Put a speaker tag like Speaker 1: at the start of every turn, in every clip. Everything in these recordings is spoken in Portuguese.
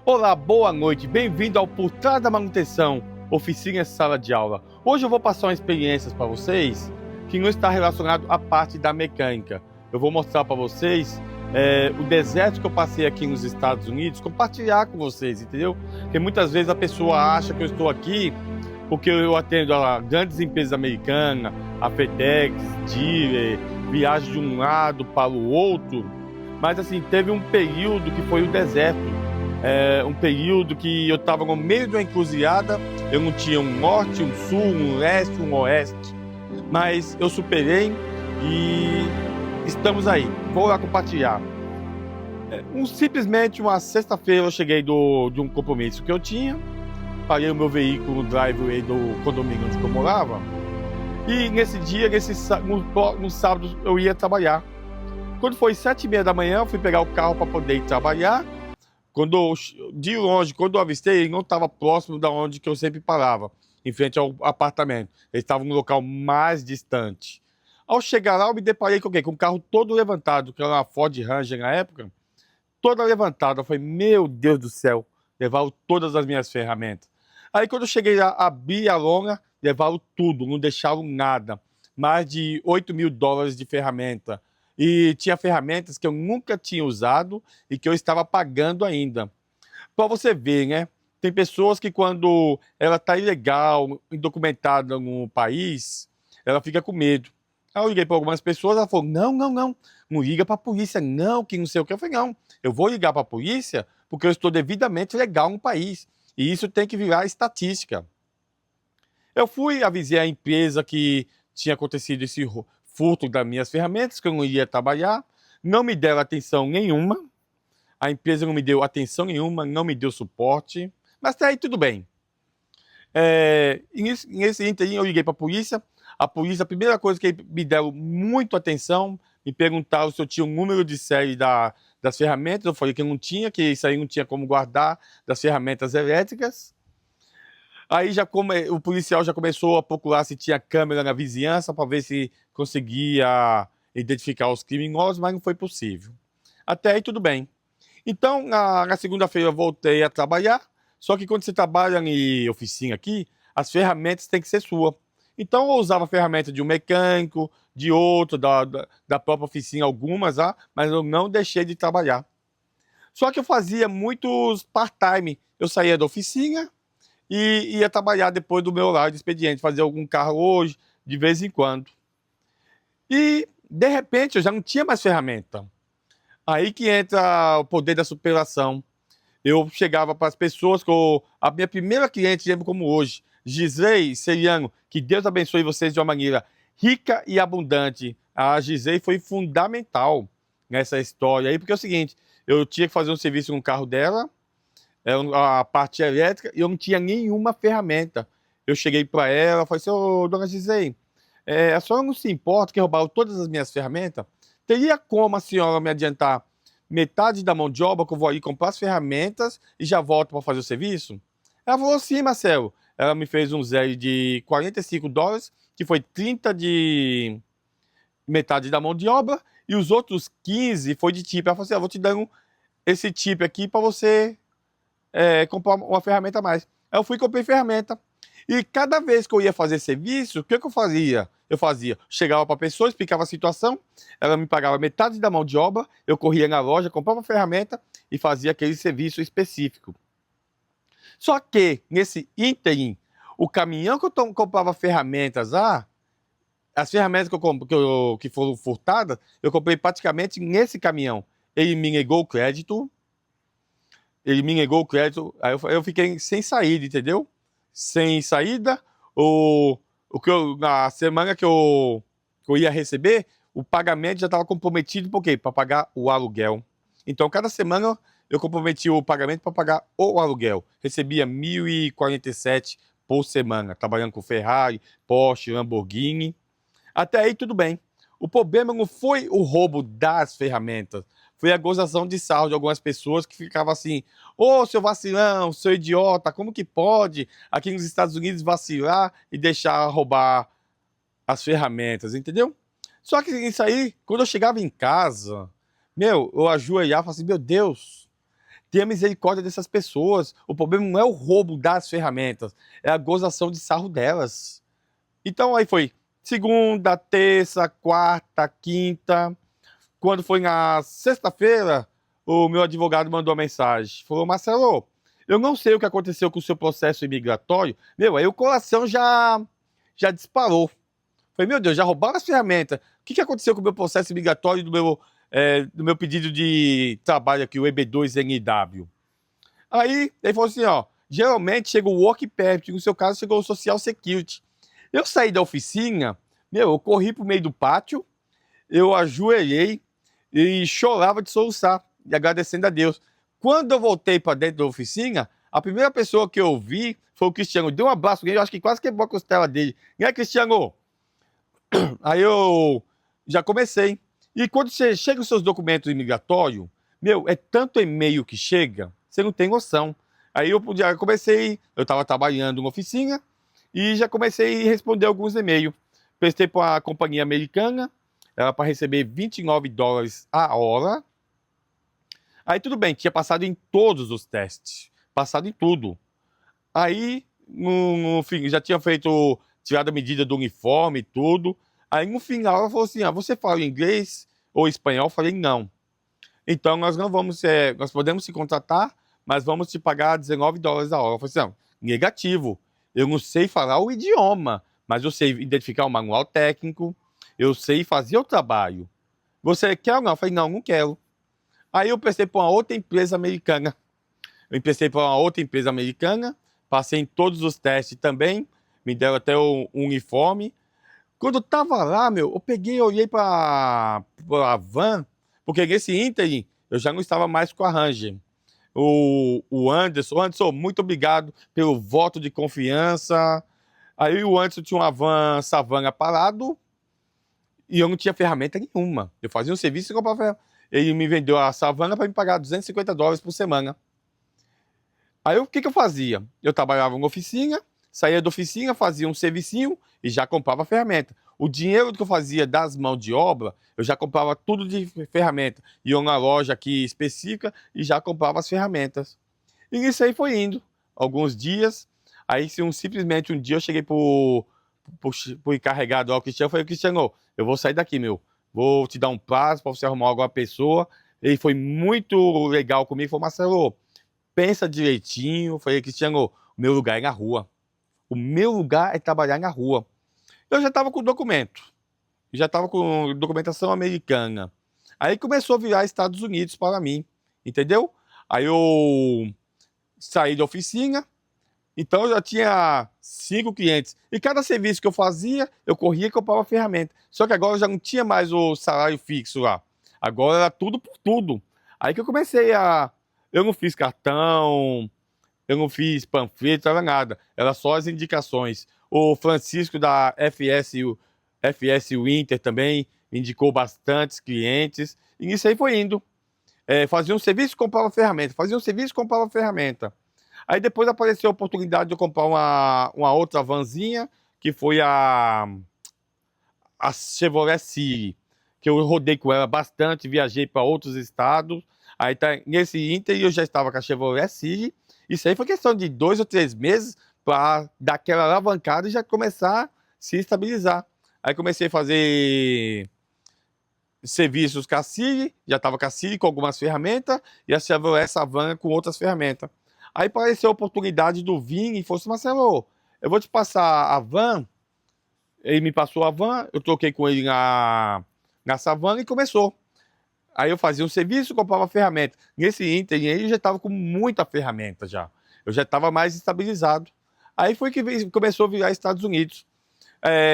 Speaker 1: Olá, boa noite, bem-vindo ao Por Trás da Manutenção, oficina e sala de aula. Hoje eu vou passar uma experiência para vocês que não está relacionado à parte da mecânica. Eu vou mostrar para vocês o deserto que eu passei aqui nos Estados Unidos, compartilhar com vocês, entendeu? Porque muitas vezes a pessoa acha que eu estou aqui porque eu atendo a grandes empresas americanas, a FedEx, Dealer, viajo de um lado para o outro, mas assim, teve um período que foi o deserto. Um período que eu estava no meio de uma encruzilhada, eu não tinha um norte, um sul, um leste, um oeste, mas eu superei e estamos aí. Vou lá compartilhar. Simplesmente uma sexta-feira eu cheguei de um compromisso que eu tinha, parei o meu veículo no driveway do condomínio onde eu morava, e nesse dia, no sábado, eu ia trabalhar. Quando foi 7h30 da manhã, eu fui pegar o carro para poder ir trabalhar. De longe, quando eu avistei, ele não estava próximo da onde que eu sempre parava, em frente ao apartamento. Ele estava no local mais distante. Ao chegar lá, eu me deparei com o quê? Com o carro todo levantado, que era uma Ford Ranger na época, toda levantada. Eu falei, meu Deus do céu, levaram todas as minhas ferramentas. Aí quando eu cheguei lá, abri a lona, levaram tudo, não deixaram nada. Mais de $8.000 de ferramenta. E tinha ferramentas que eu nunca tinha usado e que eu estava pagando ainda. Para você ver, né? Tem pessoas que quando ela está ilegal, indocumentada no país, ela fica com medo. Aí eu liguei para algumas pessoas, ela falou, não liga para a polícia não, que não sei o que. Eu falei, não, eu vou ligar para a polícia porque eu estou devidamente legal no país. E isso tem que virar estatística. Eu fui, avisei a empresa que tinha acontecido esse furto das minhas ferramentas, que eu não ia trabalhar. Não me deram atenção nenhuma. A empresa não me deu atenção nenhuma, não me deu suporte. Mas até aí tudo bem. Nesse ínterim eu liguei para a polícia. A polícia, a primeira coisa que me deram muito atenção, me perguntaram se eu tinha o número de série das ferramentas. Eu falei que eu não tinha, que isso aí não tinha como guardar das ferramentas elétricas. Aí o policial já começou a procurar se tinha câmera na vizinhança para ver se conseguia identificar os criminosos, mas não foi possível. Até aí tudo bem. Então, na segunda-feira eu voltei a trabalhar, só que quando você trabalha em oficina aqui, as ferramentas têm que ser sua. Então eu usava a ferramenta de um mecânico, de outro, da própria oficina, algumas, mas eu não deixei de trabalhar. Só que eu fazia muitos part-time. Eu saía da oficina e ia trabalhar depois do meu horário de expediente, fazer algum carro hoje, de vez em quando. E, de repente, eu já não tinha mais ferramenta. Aí que entra o poder da superação. Eu chegava para as pessoas, a minha primeira cliente, lembro como hoje, Gisei Seriano, que Deus abençoe vocês de uma maneira rica e abundante. A Gisei foi fundamental nessa história aí, porque é o seguinte, eu tinha que fazer um serviço no carro dela, a parte elétrica, e eu não tinha nenhuma ferramenta. Eu cheguei para ela, falei assim, ô, dona Gisei, a senhora não se importa que roubaram todas as minhas ferramentas? Teria como a senhora me adiantar metade da mão de obra que eu vou aí comprar as ferramentas e já volto para fazer o serviço? Ela falou, sim, Marcelo. Ela me fez um zero de $45, que foi 30 de metade da mão de obra, e os outros 15 foi de tip. Ela falou assim, eu vou te dar esse tip aqui para você comprar uma ferramenta a mais. Aí eu fui e comprei ferramenta. E cada vez que eu ia fazer serviço, o que eu fazia? Chegava para a pessoa, explicava a situação, ela me pagava metade da mão de obra, eu corria na loja, comprava a ferramenta e fazia aquele serviço específico. Só que, nesse ínterim, o caminhão que eu comprava ferramentas, as ferramentas que foram furtadas, eu comprei praticamente nesse caminhão. Ele me negou o crédito, aí eu fiquei sem saída, entendeu? Sem saída, na semana que eu ia receber, o pagamento já estava comprometido, por quê? Para pagar o aluguel. Então, cada semana eu comprometi o pagamento para pagar o aluguel. Recebia 1.047 por semana, trabalhando com Ferrari, Porsche, Lamborghini. Até aí tudo bem. O problema não foi o roubo das ferramentas, foi a gozação de sarro de algumas pessoas que ficavam assim, ô, seu vacilão, seu idiota, como que pode aqui nos Estados Unidos vacilar e deixar roubar as ferramentas, entendeu? Só que isso aí, quando eu chegava em casa, eu ajoelhava e falava assim, meu Deus, tenha misericórdia dessas pessoas. O problema não é o roubo das ferramentas, é a gozação de sarro delas. Então aí foi segunda, terça, quarta, quinta. Quando foi na sexta-feira, o meu advogado mandou uma mensagem. Falou, Marcelo, eu não sei o que aconteceu com o seu processo imigratório. Meu, aí o coração já disparou. Falei, meu Deus, já roubaram as ferramentas. O que aconteceu com o meu processo imigratório do meu pedido de trabalho aqui, o EB2NW? Aí ele falou assim, ó, geralmente chega o Work Permit, no seu caso chegou o Social Security. Eu saí da oficina, meu, eu corri pro meio do pátio, eu ajoelhei e chorava de soluçar, e agradecendo a Deus. Quando eu voltei para dentro da oficina, a primeira pessoa que eu vi foi o Cristiano. Deu um abraço nele, eu acho que quase quebrou a costela dele. E aí, Cristiano? Aí eu já comecei. E quando você chega os seus documentos imigratórios, meu, é tanto e-mail que chega, você não tem noção. Aí eu comecei, eu estava trabalhando em oficina e já comecei a responder alguns e-mails. Prestei para a companhia americana, era para receber $29 a hora. Aí tudo bem, tinha passado em todos os testes, passado em tudo. Aí, no fim, já tinha feito, tirado a medida do uniforme e tudo. Aí no final ela falou assim, você fala inglês ou espanhol? Eu falei, não. Então nós não vamos, nós podemos te contratar, mas vamos te pagar $19 a hora. Eu falei assim, não, negativo. Eu não sei falar o idioma, mas eu sei identificar o manual técnico, eu sei fazer o trabalho. Você quer ou não? Eu falei, não, não quero. Aí eu prestei para uma outra empresa americana. Eu emprestei para uma outra empresa americana, passei em todos os testes também, me deram até o uniforme. Quando eu tava lá, meu, eu peguei e olhei para a van, porque nesse ínterim eu já não estava mais com a Ranger. O Anderson, muito obrigado pelo voto de confiança. Aí o Anderson tinha uma van Savana parado e eu não tinha ferramenta nenhuma. Eu fazia um serviço e comprava ferramenta. Ele me vendeu a Savana para me pagar $250 por semana. Aí o que eu fazia? Eu trabalhava em oficina, saía da oficina, fazia um servicinho e já comprava a ferramenta. O dinheiro que eu fazia das mãos de obra, eu já comprava tudo de ferramenta. Ia na loja aqui específica e já comprava as ferramentas. E isso aí foi indo. Alguns dias. Aí simplesmente um dia eu cheguei pro encarregado ao Cristiano e falei, Cristiano, eu vou sair daqui, meu. Vou te dar um prazo para você arrumar alguma pessoa. Ele foi muito legal comigo. Falou, Marcelo, pensa direitinho. Falei, Cristiano, o meu lugar é na rua. O meu lugar é trabalhar na rua. Eu já estava com documento. Já estava com documentação americana. Aí começou a virar Estados Unidos para mim. Entendeu? Aí eu saí da oficina. Então eu já tinha 5 clientes. E cada serviço que eu fazia, eu corria e comprava ferramenta. Só que agora eu já não tinha mais o salário fixo lá. Agora era tudo por tudo. Aí que eu comecei a... Eu não fiz cartão, eu não fiz panfleto, não era nada. Era só as indicações. O Francisco da FS Winter também indicou bastantes clientes. E isso aí foi indo. Fazia um serviço, comprava ferramenta. Fazia um serviço, comprava ferramenta. Aí depois apareceu a oportunidade de eu comprar uma outra vanzinha, que foi a Chevrolet City, que eu rodei com ela bastante, viajei para outros estados. Aí tá, nesse ínter eu já estava com a Chevrolet City. Isso aí foi questão de 2 ou 3 meses para dar aquela alavancada e já começar a se estabilizar. Aí comecei a fazer serviços com a Siri, já estava com a Siri com algumas ferramentas, e a Chevrolet Savana com outras ferramentas. Aí apareceu a oportunidade do Vini e falou assim, Marcelo, eu vou te passar a van. Ele me passou a van, eu troquei com ele na Savana e começou. Aí eu fazia um serviço, comprava ferramenta. Nesse ínterim aí eu já estava com muita ferramenta já. Eu já estava mais estabilizado. Aí foi que começou a virar Estados Unidos.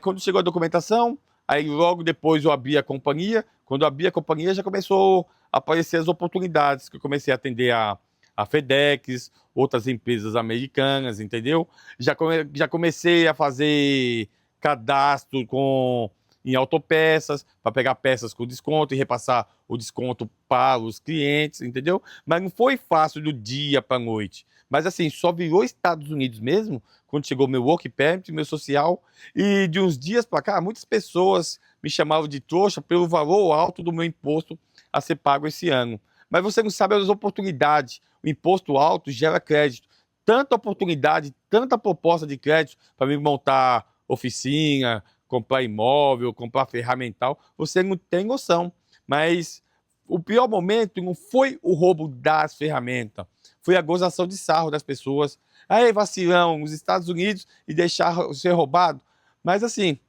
Speaker 1: Quando chegou a documentação, aí logo depois eu abri a companhia. Quando eu abri a companhia já começou a aparecer as oportunidades, que eu comecei a atender a FedEx, outras empresas americanas, entendeu? Já comecei a fazer cadastro em autopeças, para pegar peças com desconto e repassar o desconto para os clientes, entendeu? Mas não foi fácil do dia para a noite. Mas assim, só virou Estados Unidos mesmo, quando chegou meu work permit, meu social, e de uns dias para cá, muitas pessoas me chamavam de trouxa pelo valor alto do meu imposto a ser pago esse ano. mas você não sabe as oportunidades. O imposto alto gera crédito. Tanta oportunidade, tanta proposta de crédito para mim montar oficina, comprar imóvel, comprar ferramental, você não tem noção. Mas o pior momento não foi o roubo das ferramentas, foi a gozação de sarro das pessoas. Aí, vacilão, nos Estados Unidos e deixar ser roubado. Mas assim,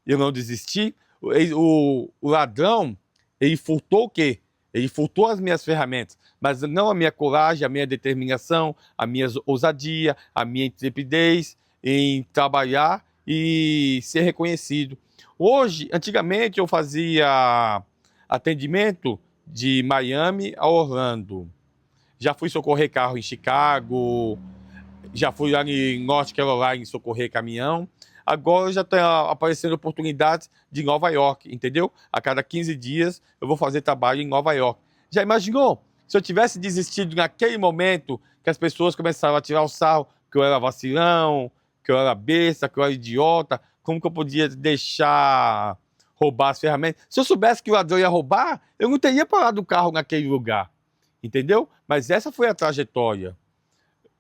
Speaker 1: eu não desisti. O ladrão, ele furtou o quê? Ele furtou as minhas ferramentas, mas não a minha coragem, a minha determinação, a minha ousadia, a minha intrepidez em trabalhar e ser reconhecido. Hoje, antigamente eu fazia atendimento de Miami a Orlando. Já fui socorrer carro em Chicago, já fui lá em North Carolina socorrer caminhão. Agora já está aparecendo oportunidades de Nova York, entendeu? A cada 15 dias eu vou fazer trabalho em Nova York. Já imaginou? Se eu tivesse desistido naquele momento que as pessoas começaram a tirar o sarro, que eu era vacilão, que eu era besta, que eu era idiota, como que eu podia deixar roubar as ferramentas? Se eu soubesse que o ladrão ia roubar, eu não teria parado o carro naquele lugar, entendeu? Mas essa foi a trajetória.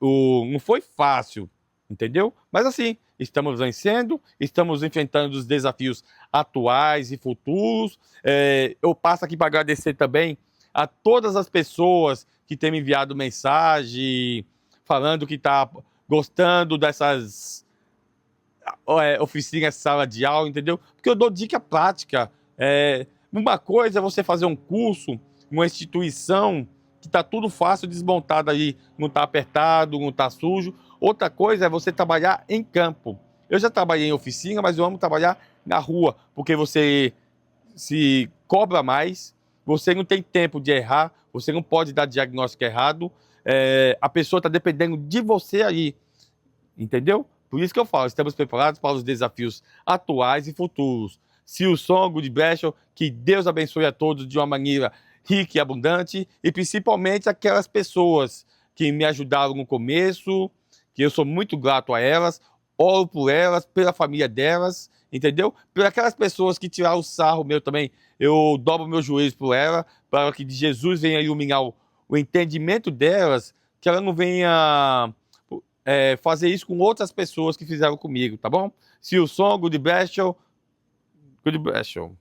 Speaker 1: Não foi fácil, entendeu? Mas assim, estamos vencendo, estamos enfrentando os desafios atuais e futuros. Eu passo aqui para agradecer também a todas as pessoas que têm me enviado mensagem, falando que está gostando dessas oficinas, sala de aula, entendeu? Porque eu dou dica prática. Uma coisa é você fazer um curso, uma instituição que está tudo fácil, desmontado aí, não está apertado, não está sujo. Outra coisa é você trabalhar em campo. Eu já trabalhei em oficina, mas eu amo trabalhar na rua, porque você se cobra mais, você não tem tempo de errar, você não pode dar diagnóstico errado, a pessoa está dependendo de você aí, entendeu? Por isso que eu falo, estamos preparados para os desafios atuais e futuros. Se o som de Bashel, que Deus abençoe a todos de uma maneira rica e abundante, e principalmente aquelas pessoas que me ajudaram no começo, que eu sou muito grato a elas, oro por elas, pela família delas, entendeu? Por aquelas pessoas que tiraram o sarro meu também, eu dobro meus joelhos por elas, para que Jesus venha iluminar o entendimento delas, que ela não venha fazer isso com outras pessoas que fizeram comigo, tá bom? Se o som, Good Bashel, Good Bashel.